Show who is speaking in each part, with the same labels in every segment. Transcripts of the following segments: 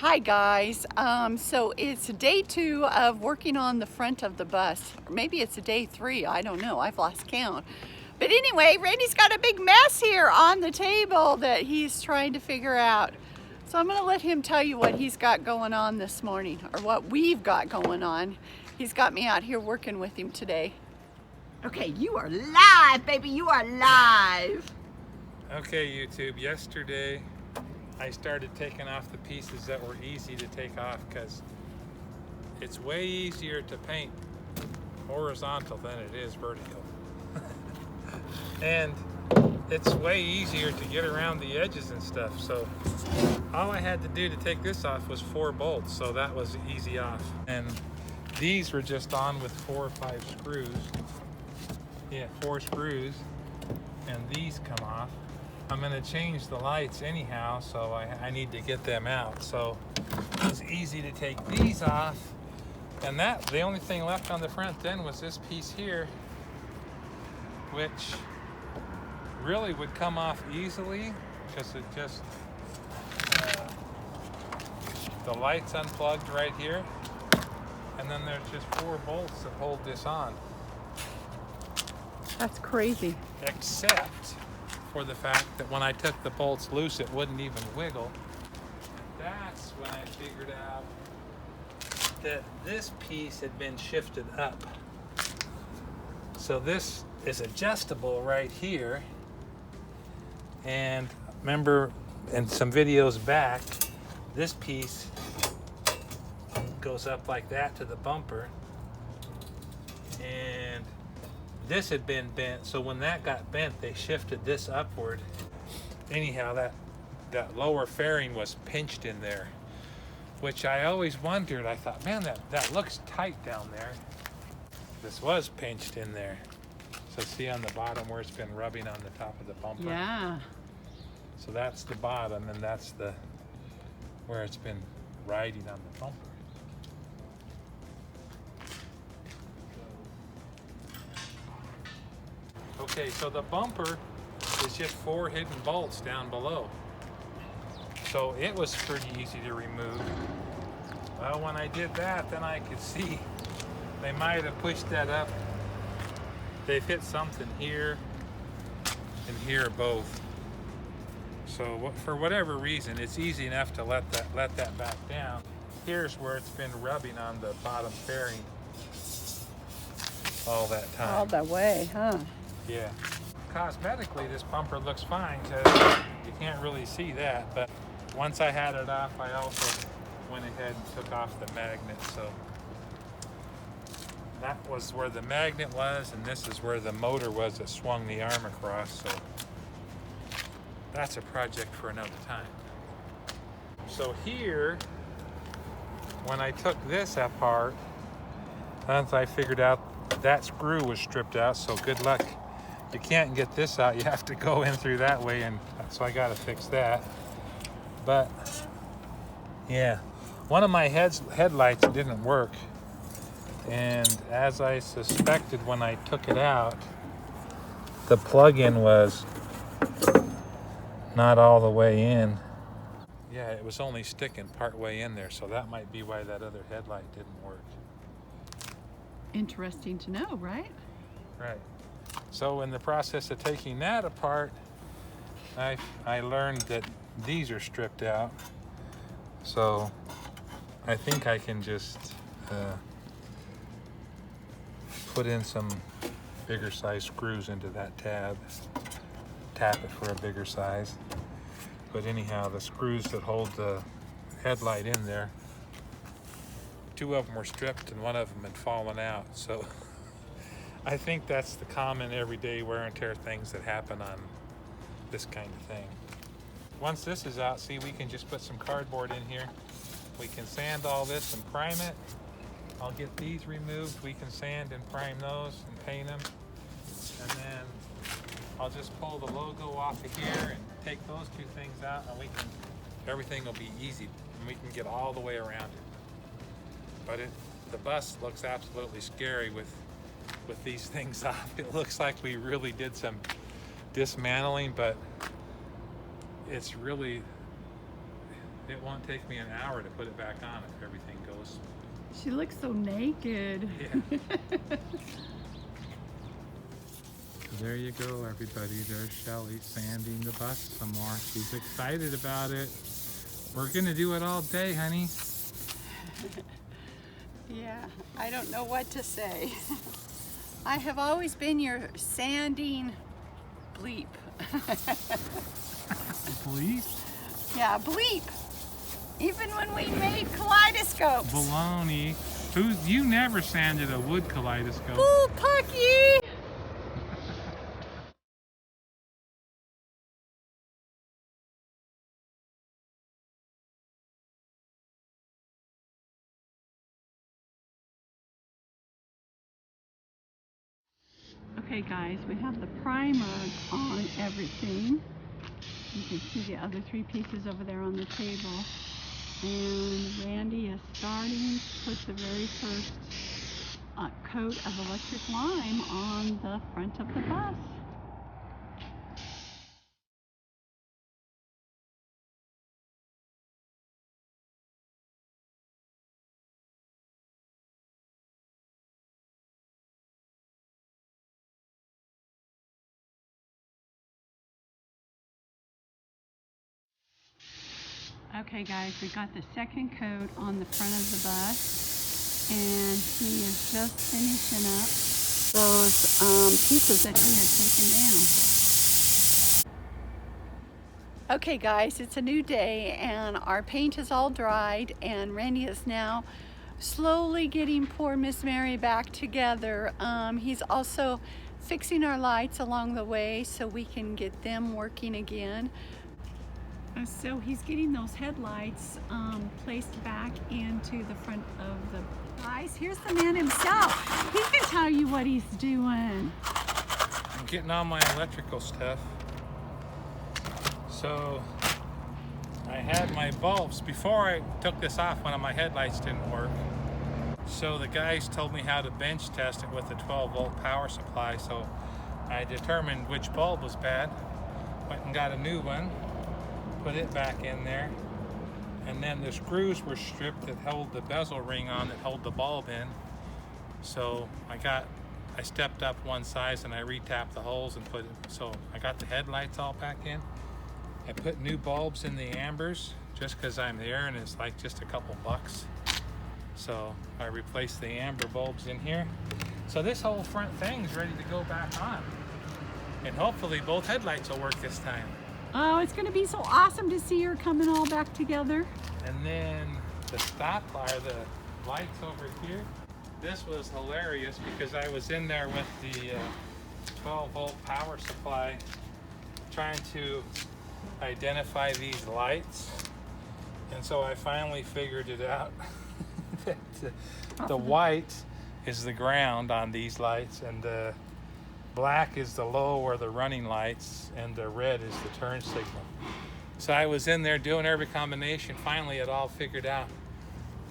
Speaker 1: Hi guys, so it's day 2 of working on the front of the bus, or maybe it's a day 3, I don't know, I've lost count. But anyway, Randy's got a big mess here on the table that he's trying to figure out. So I'm gonna let him tell you what he's got going on this morning, or what we've got going on. He's got me out here working with him today. Okay, you are live, baby, you are live.
Speaker 2: Okay, YouTube, yesterday I started taking off the pieces that were easy to take off because it's way easier to paint horizontal than it is vertical. And it's way easier to get around the edges and stuff. So all I had to do to take this off was 4 bolts, so that was easy off. And these were just on with 4 or 5 screws. Yeah, 4 screws, and these come off. I'm going to change the lights anyhow, so I need to get them out. So it's easy to take these off. And that, the only thing left on the front then was this piece here, which really would come off easily because it just, the light's unplugged right here. And then there's just 4 bolts that hold this on.
Speaker 1: That's crazy.
Speaker 2: Except for the fact that when I took the bolts loose, it wouldn't even wiggle. And that's when I figured out that this piece had been shifted up. So this is adjustable right here. And remember in some videos back, this piece goes up like that to the bumper. And this had been bent, so when that got bent, they shifted this upward. Anyhow, that lower fairing was pinched in there, which I always wondered. I thought, man, that looks tight down there. This was pinched in there. So see on the bottom where it's been rubbing on the top of the bumper?
Speaker 1: Yeah.
Speaker 2: So that's the bottom, and that's where it's been riding on the bumper. Okay, so the bumper is just 4 hidden bolts down below. So it was pretty easy to remove. Well, when I did that, then I could see they might have pushed that up. They've hit something here and here both. So for whatever reason, it's easy enough to let that back down. Here's where it's been rubbing on the bottom fairing all that time.
Speaker 1: All the way, huh?
Speaker 2: Yeah. Cosmetically, this bumper looks fine because you can't really see that, but once I had it off, I also went ahead and took off the magnet. So that was where the magnet was, and this is where the motor was that swung the arm across. So that's a project for another time. So here, when I took this apart, once I figured out that screw was stripped out, so good luck. You can't get this out, you have to go in through that way, and so I gotta fix that. But yeah, one of my headlights didn't work, and as I suspected when I took it out, the plug-in was not all the way in. Yeah, it was only sticking part way in there, so that might be why that other headlight didn't work.
Speaker 1: Interesting to know, right?
Speaker 2: Right. So in the process of taking that apart, I learned that these are stripped out. So I think I can just put in some bigger size screws into that tab, tap it for a bigger size. But anyhow, the screws that hold the headlight in there, 2 of them were stripped and 1 of them had fallen out. So I think that's the common everyday wear and tear things that happen on this kind of thing. Once this is out, see, we can just put some cardboard in here. We can sand all this and prime it. I'll get these removed. We can sand and prime those and paint them. And then I'll just pull the logo off of here and take those 2 things out, and everything will be easy, and we can get all the way around it. But the bus looks absolutely scary with these things off. It looks like we really did some dismantling, but it's really, it won't take me an hour to put it back on if everything goes.
Speaker 1: She looks so naked.
Speaker 2: Yeah. There you go, everybody. There's Shelley sanding the bus some more. She's excited about it. We're gonna do it all day, honey.
Speaker 1: Yeah, I don't know what to say. I have always been your sanding bleep.
Speaker 2: Bleep?
Speaker 1: Yeah, bleep. Even when we made kaleidoscopes.
Speaker 2: Baloney. You never sanded a wood kaleidoscope.
Speaker 1: Ooh, Pucky! Okay guys, we have the primer on everything. You can see the other 3 pieces over there on the table. And Randy is starting to put the very first coat of electric lime on the front of the bus. Okay guys, we got the second coat on the front of the bus, and he is just finishing up those pieces that he had taken down. Okay guys, it's a new day and our paint is all dried, and Randy is now slowly getting poor Miss Mary back together. He's also fixing our lights along the way so we can get them working again. So he's getting those headlights placed back into the front of the guys. Here's the man himself. He can tell you what he's doing.
Speaker 2: I'm getting all my electrical stuff. So I had my bulbs. Before I took this off, one of my headlights didn't work. So the guys told me how to bench test it with a 12-volt power supply. So I determined which bulb was bad. Went and got a new one. Put it back in there, and then the screws were stripped that held the bezel ring on that held the bulb in. So I stepped up one size and I re-tapped the holes and so I got the headlights all back in. I put new bulbs in the ambers just because I'm there and it's like just a couple bucks. So I replaced the amber bulbs in here. So this whole front thing's ready to go back on, and hopefully both headlights will work this time.
Speaker 1: Oh, it's going to be so awesome to see her coming all back together.
Speaker 2: And then the the lights over here. This was hilarious because I was in there with the 12-volt power supply trying to identify these lights. And so I finally figured it out. that the white is the ground on these lights, and the black is the low or the running lights, and the red is the turn signal. So I was in there doing every combination. Finally, it all figured out.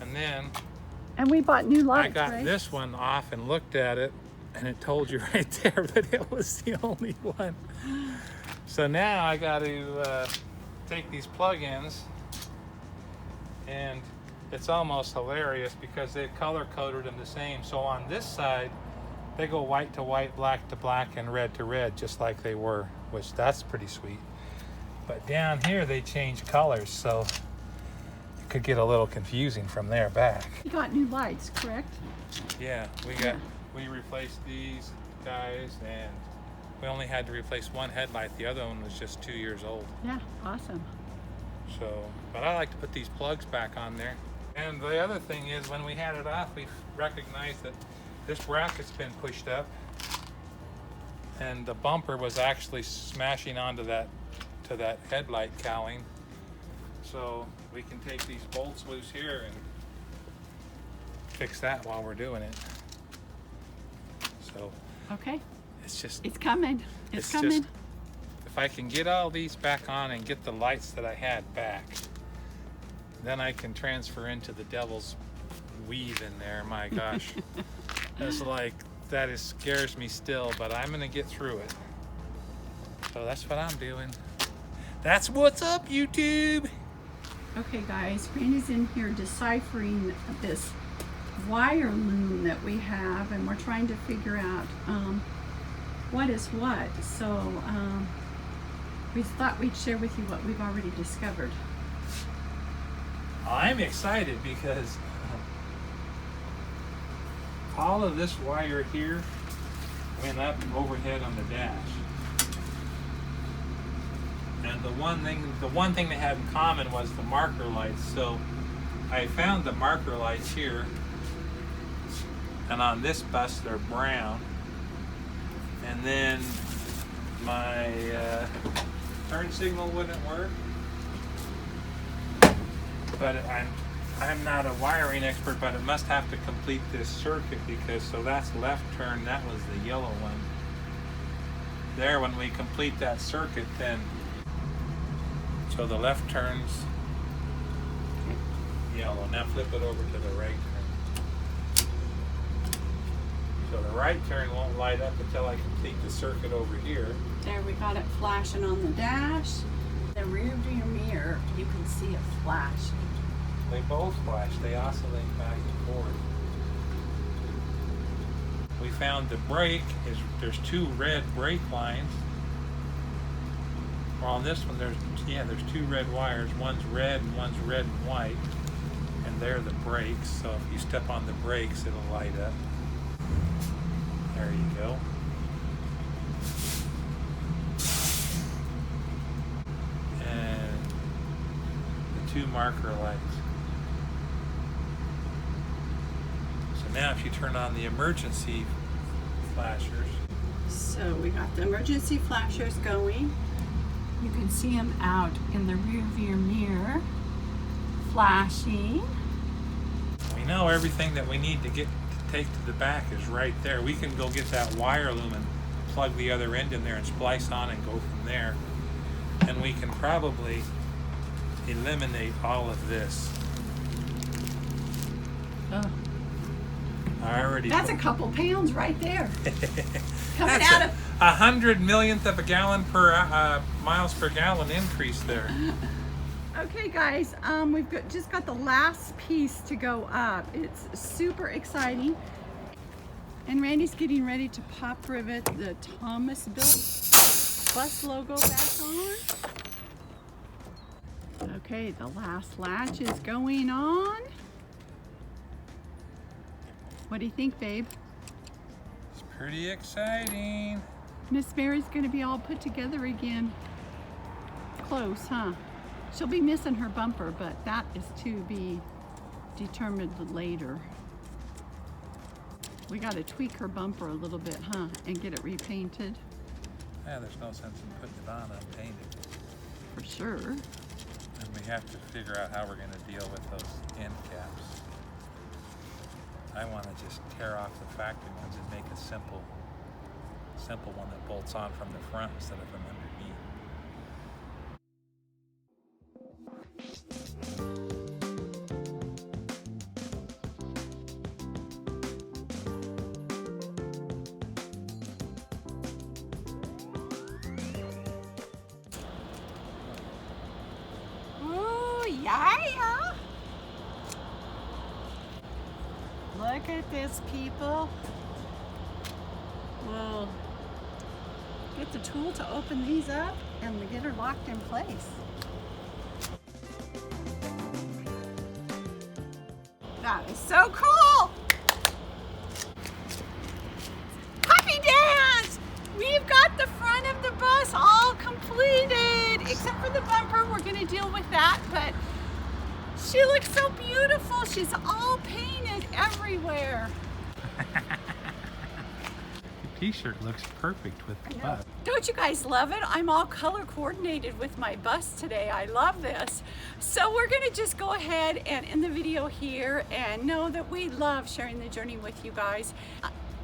Speaker 2: And
Speaker 1: we bought new lights,
Speaker 2: I got
Speaker 1: right?
Speaker 2: this one off and looked at it, and it told you right there that it was the only one. So now I got to take these plug-ins, and it's almost hilarious because they've color-coded them the same. So on this side, they go white to white, black to black, and red to red, just like they were, which that's pretty sweet. But down here, they change colors, so it could get a little confusing from there back.
Speaker 1: You got new lights, correct?
Speaker 2: Yeah, we replaced these guys, and we only had to replace one headlight. The other one was just 2 years old.
Speaker 1: Yeah, awesome.
Speaker 2: So, but I like to put these plugs back on there. And the other thing is, when we had it off, we recognized that this bracket's been pushed up, and the bumper was actually smashing onto that headlight cowling. So we can take these bolts loose here and fix that while we're doing it. So
Speaker 1: okay,
Speaker 2: it's
Speaker 1: coming. It's coming.
Speaker 2: Just, if I can get all these back on and get the lights that I had back, then I can transfer into the devil's weave in there. My gosh. It's like, that scares me still, but I'm gonna get through it. So that's what I'm doing. That's what's up, YouTube.
Speaker 1: Okay guys, Randy's in here deciphering this wire loom that we have, and we're trying to figure out what is what. So we thought we'd share with you what we've already discovered.
Speaker 2: I'm excited because all of this wire here went up overhead on the dash. And the one thing they had in common was the marker lights. So I found the marker lights here, and on this bus they're brown. And then my turn signal wouldn't work. But I'm not a wiring expert, but it must have to complete this circuit, because so that's left turn, that was the yellow one. There, when we complete that circuit, then so the left turns yellow. Now flip it over to the right turn. So the right turn won't light up until I complete the circuit over here.
Speaker 1: There, we got it flashing on the dash. The rear view mirror, you can see it flashing.
Speaker 2: They both flash. They oscillate back and forth. We found the brake there's two red brake lines. Well, on this one there's two red wires. One's red and one's red and white, and they're the brakes. So if you step on the brakes, it'll light up. There you go. And the two marker lights. So now if you turn on the emergency flashers.
Speaker 1: So we got the emergency flashers going. You can see them out in the rear view mirror, flashing.
Speaker 2: We know everything that we need to take to the back is right there. We can go get that wire loom and plug the other end in there and splice on and go from there. And we can probably eliminate all of this.
Speaker 1: That's a couple pounds right there. Coming
Speaker 2: That's
Speaker 1: out of
Speaker 2: 100 millionth of a gallon per miles per gallon increase there.
Speaker 1: Okay guys, we've just got the last piece to go up. It's super exciting. And Randy's getting ready to pop rivet the Thomasville bus logo back on. Okay, the last latch is going on. What do you think, babe?
Speaker 2: It's pretty exciting.
Speaker 1: Miss Mary's gonna be all put together again. Close, huh? She'll be missing her bumper, but that is to be determined later. We gotta tweak her bumper a little bit, huh? And get it repainted.
Speaker 2: Yeah, there's no sense in putting it on unpainted.
Speaker 1: For sure.
Speaker 2: And we have to figure out how we're gonna deal with those end caps. I want to just tear off the factory ones and make a simple one that bolts on from the front instead of from underneath.
Speaker 1: Ooh, yeah. Look at this, people. We'll get the tool to open these up and we get her locked in place. That is so cool! Puppy dance! We've got the front of the bus all completed, except for the bumper. We're gonna deal with that, but she looks so beautiful. She's all painted everywhere.
Speaker 2: The t-shirt looks perfect with the bus.
Speaker 1: Don't you guys love it? I'm all color coordinated with my bus today. I love this. So we're gonna just go ahead and end the video here and know that we love sharing the journey with you guys.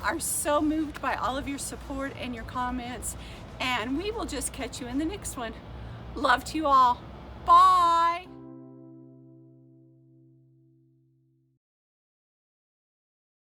Speaker 1: Are so moved by all of your support and your comments, and we will just catch you in the next one. Love to you all. Bye.